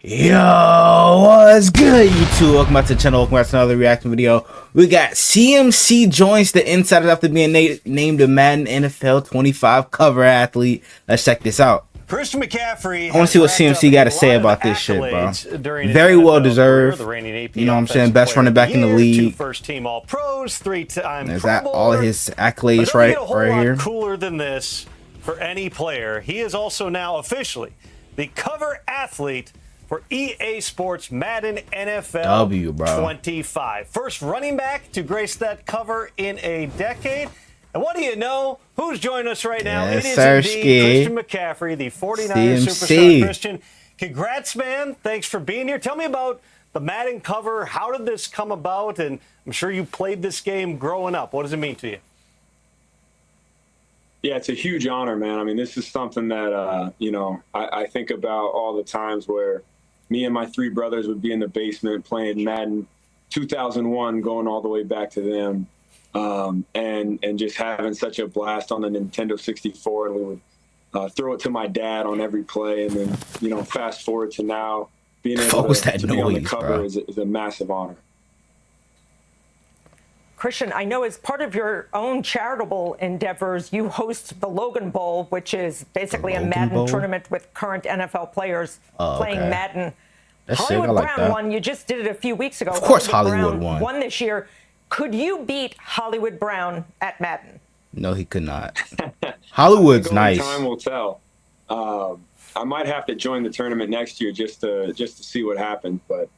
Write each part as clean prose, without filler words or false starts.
Yo, what's good, YouTube? Welcome back to the channel. Welcome back to another reaction video. We got CMC joins the insiders after being named a Madden NFL 25 cover athlete. Let's check this out. Christian McCaffrey. I want to see what CMC got to say about this shit, bro. Very well deserved. You know what I'm saying? Best running back in the league. First team All Pros, 3-time. Is that all his accolades right here? Cooler than this for any player. He is also now officially the cover athlete for EA Sports Madden NFL 25. First running back to grace that cover in a decade. And what do you know? Who's joining us right now? Yes, it is indeed Christian McCaffrey, the 49ers superstar. Christian, congrats, man. Thanks for being here. Tell me about the Madden cover. How did this come about? And I'm sure you played this game growing up. What does it mean to you? Yeah, it's a huge honor, man. I mean, this is something that, I think about all the times where me and my three brothers would be in the basement playing Madden 2001, going all the way back to them, and just having such a blast on the Nintendo 64. And we would throw it to my dad on every play. And then, fast forward to now, being able to be on the cover is a massive honor. Christian, I know as part of your own charitable endeavors, you host the Logan Bowl, which is basically a Madden tournament with current NFL players playing Madden. Hollywood Brown won. You just did it a few weeks ago. Of course Hollywood won this year. Could you beat Hollywood Brown at Madden? No, he could not. Hollywood's nice. Time will tell. I might have to join the tournament next year just to see what happens, but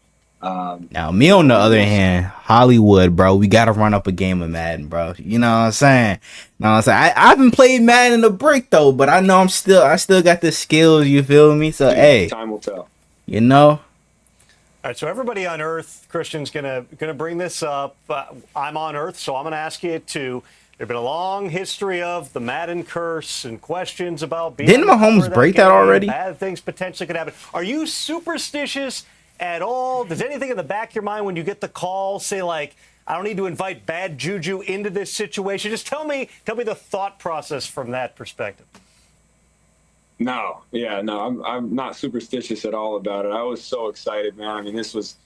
now me on the other hand, Hollywood, bro, we gotta run up a game of Madden, bro. You know what I'm saying? I haven't played Madden in a break though, but I know I still got the skills, you feel me? So hey, time will tell. You know? All right, so everybody on Earth, Christian's gonna bring this up. I'm on Earth, so I'm gonna ask you too. There's been a long history of the Madden curse and questions about being. Didn't Mahomes break that already? Bad things potentially could happen. Are you superstitious at all? Does anything in the back of your mind when you get the call say like, I don't need to invite bad juju into this situation? Just tell me the thought process from that perspective. No, I'm not superstitious at all about it. I was so excited, man. I mean, this was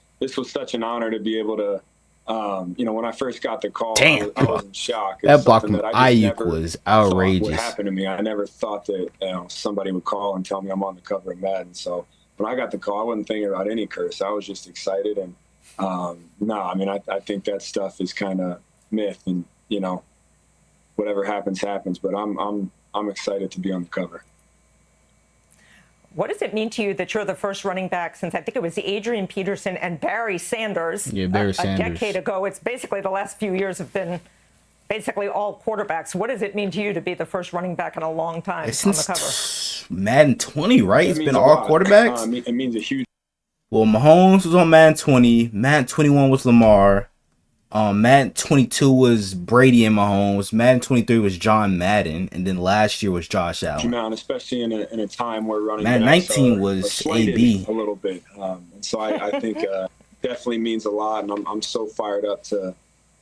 such an honor to be able to, when I first got the call, I was in shock. That block from Ayuk was outrageous. What happened to me? I never thought that somebody would call and tell me I'm on the cover of Madden. So when I got the call, I wasn't thinking about any curse. I was just excited. And I think that stuff is kind of myth, and whatever happens. But I'm excited to be on the cover. What does it mean to you that you're the first running back since I think it was Adrian Peterson and Barry Sanders, a decade ago? It's basically the last few years have been basically all quarterbacks. What does it mean to you to be the first running back in a long time on the cover? Madden 20, right? It's been all quarterbacks. It means a huge. Well, Mahomes was on Madden 20. Madden 21 was Lamar. Madden 22 was Brady and Mahomes. Madden 23 was John Madden, and then last year was Josh Allen. Especially in a time where running Madden 19 was AB a little bit, and so I think definitely means a lot, and I'm so fired up to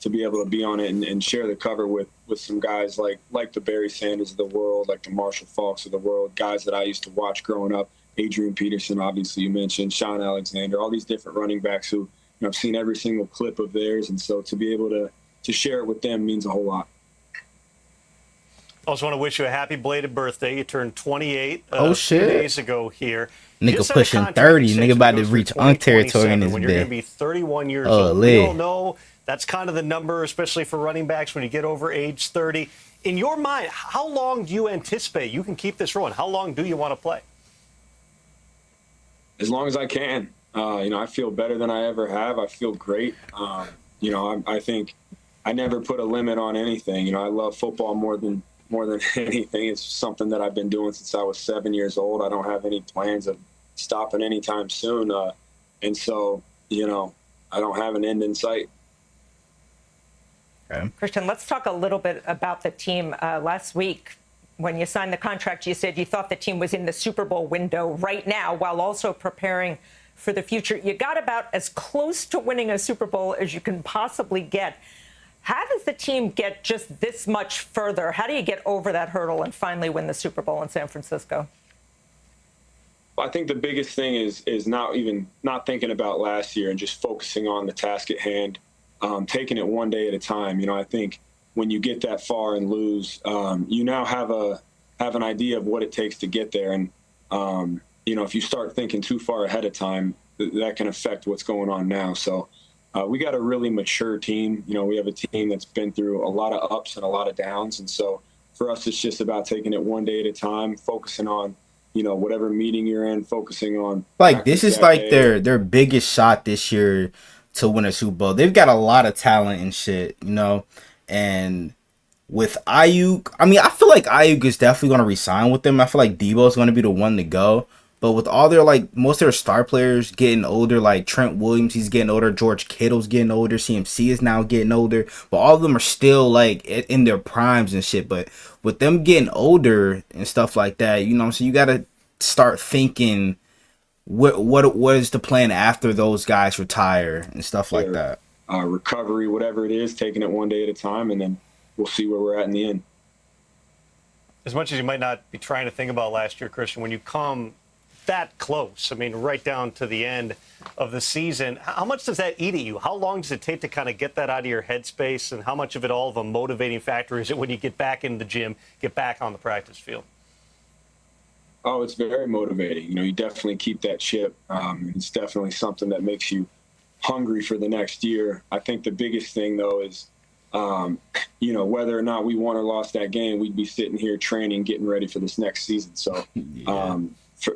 be able to be on it and share the cover with some guys like the Barry Sanders of the world, like the Marshall Faulks of the world, guys that I used to watch growing up. Adrian Peterson, obviously you mentioned, Sean Alexander, all these different running backs who. I've seen every single clip of theirs, and so to be able to share it with them means a whole lot. I also want to wish you a happy belated birthday. You turned 28 2 days ago here. Nigga pushing 30. Nigga about to reach unk territory in this when bit. You're going to be 31 years old. We all know that's kind of the number, especially for running backs when you get over age 30. In your mind, how long do you anticipate you can keep this rolling? How long do you want to play? As long as I can. I feel better than I ever have. I feel great. I think I never put a limit on anything. I love football more than anything. It's something that I've been doing since I was 7 years old. I don't have any plans of stopping anytime soon. And so, I don't have an end in sight. Okay. Christian, let's talk a little bit about the team. Last week, when you signed the contract, you said you thought the team was in the Super Bowl window right now while also preparing for the future. You got about as close to winning a Super Bowl as you can possibly get. How does the team get just this much further? How do you get over that hurdle and finally win the Super Bowl in San Francisco? I think the biggest thing is not thinking about last year and just focusing on the task at hand, taking it one day at a time. I think when you get that far and lose, you now have an idea of what it takes to get there. And, if you start thinking too far ahead of time, that can affect what's going on now. So we got a really mature team. We have a team that's been through a lot of ups and a lot of downs. And so for us, it's just about taking it one day at a time, focusing on, whatever meeting you're in, focusing on. Like, this is like their biggest shot this year to win a Super Bowl. They've got a lot of talent and shit, and with Ayuk, I feel like Ayuk is definitely going to resign with them. I feel like Debo's going to be the one to go. But with all their, most of their star players getting older, like Trent Williams, he's getting older. George Kittle's getting older. CMC is now getting older. But all of them are still, in their primes and shit. But with them getting older and stuff like that, so you got to start thinking what is the plan after those guys retire and stuff like that. Recovery, whatever it is, taking it one day at a time, and then we'll see where we're at in the end. As much as you might not be trying to think about last year, Christian, when you come that close, right down to the end of the season, how much does that eat at you? How long does it take to kind of get that out of your headspace, and how much of it all of a motivating factor is it when you get back in the gym, get back on the practice field? Oh, it's very motivating. You definitely keep that chip. It's definitely something that makes you hungry for the next year. I think the biggest thing, though, is, whether or not we won or lost that game, we'd be sitting here training, getting ready for this next season. So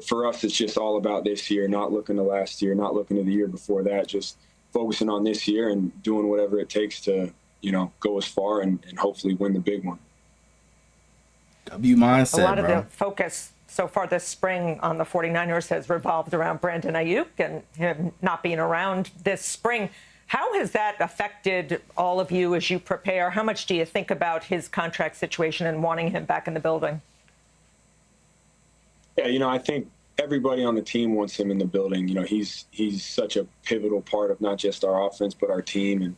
for us, it's just all about this year, not looking to last year, not looking to the year before that, just focusing on this year and doing whatever it takes to, go as far and hopefully win the big one. W mindset, a lot of the focus so far this spring on the 49ers has revolved around Brandon Ayuk and him not being around this spring. How has that affected all of you as you prepare? How much do you think about his contract situation and wanting him back in the building? Yeah, I think everybody on the team wants him in the building. He's such a pivotal part of not just our offense, but our team. And,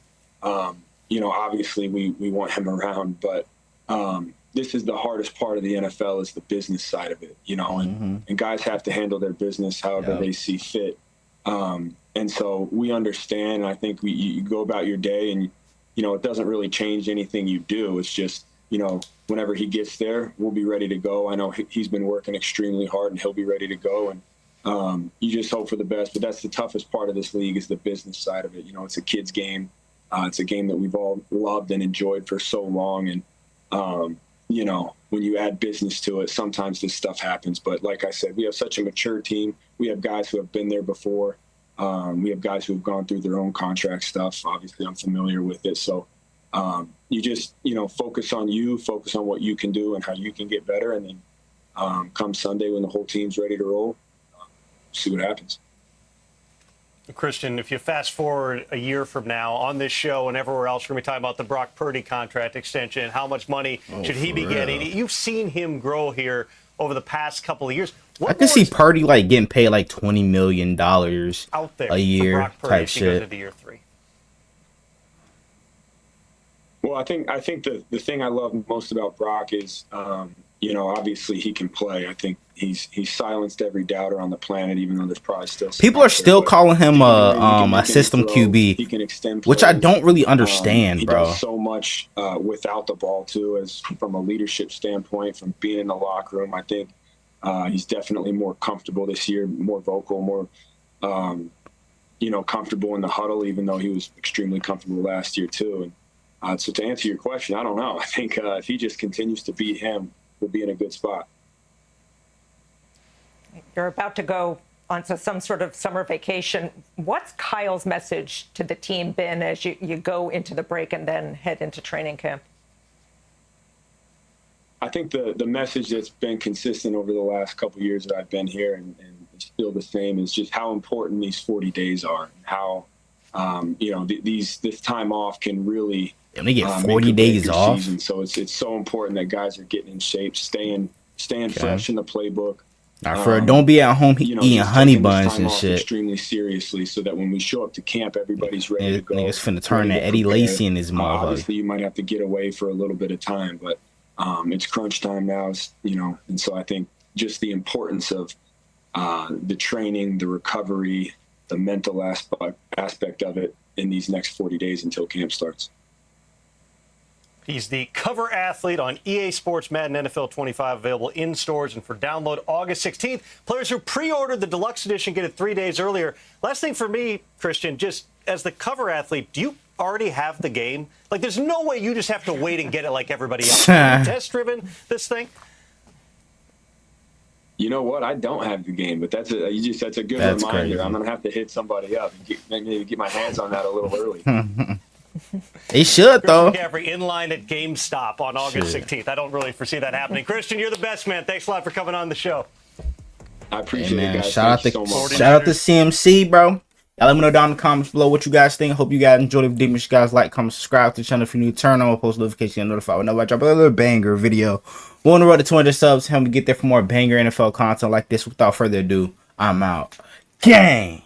obviously we want him around, but this is the hardest part of the NFL is the business side of it, and guys have to handle their business however they see fit. And so we understand, and I think you go about your day and, it doesn't really change anything you do. It's just, whenever he gets there, we'll be ready to go. I know he's been working extremely hard and he'll be ready to go. And you just hope for the best. But that's the toughest part of this league is the business side of it. It's a kid's game. It's a game that we've all loved and enjoyed for so long. And, when you add business to it, sometimes this stuff happens. But like I said, we have such a mature team. We have guys who have been there before. We have guys who have gone through their own contract stuff. Obviously, I'm familiar with it. So you just, focus on what you can do and how you can get better. And then come Sunday when the whole team's ready to roll, see what happens. Christian, if you fast forward a year from now on this show and everywhere else, we're going to be talking about the Brock Purdy contract extension. How much money should he be getting? You've seen him grow here over the past couple of years. I can see Purdy getting paid $20 million out there a year Brock Purdy type shit. Goes into year 3. Well, I think the thing I love most about Brock is, obviously he can play. I think he's silenced every doubter on the planet, even though there's probably still some people are still calling him a system QB, he can extend plays. Which I don't really understand, he bro. Does so much without the ball too, as from a leadership standpoint, from being in the locker room. I think he's definitely more comfortable this year, more vocal, more comfortable in the huddle, even though he was extremely comfortable last year too. And so to answer your question, I don't know. I think if he just continues to beat him, we'll be in a good spot. You're about to go onto some sort of summer vacation. What's Kyle's message to the team been as you go into the break and then head into training camp? I think the message that's been consistent over the last couple of years that I've been here and it's still the same is just how important these 40 days are, and how this time off can really and they get 40 days off. Season. So it's so important that guys are getting in shape, staying fresh in the playbook. Don't be at home eating honey buns and shit. Extremely seriously, so that when we show up to camp, everybody's ready to go. Niggas finna turn that Eddie Lacy in his mouth. Obviously, you might have to get away for a little bit of time, but it's crunch time now, and so I think just the importance of the training, the recovery, the mental aspect of it in these next 40 days until camp starts. He's the cover athlete on EA Sports Madden NFL 25, available in stores and for download August 16th. Players who pre-ordered the deluxe edition get it 3 days earlier. Last thing for me, Christian, just as the cover athlete, do you already have the game? Like, there's no way you just have to wait and get it like everybody else. Have you test-driven this thing? You know what? I don't have the game, but that's a good That's reminder. crazy. I'm gonna have to hit somebody up and maybe get my hands on that a little early. They should, though. Christian McCaffrey in line at GameStop on August 16th. I don't really foresee that happening. Christian, you're the best, man. Thanks a lot for coming on the show. I appreciate it, guys. Shout Thank you out so much. to CMC, bro. Y'all let me know down in the comments below what you guys think. Hope you guys enjoyed the video. Make sure you guys like, comment, subscribe to the channel if you're new. Turn on post notifications and notify whenever I drop a little banger video. We're on the road to 200 subs. Help me get there for more banger NFL content like this. Without further ado, I'm out. Gang!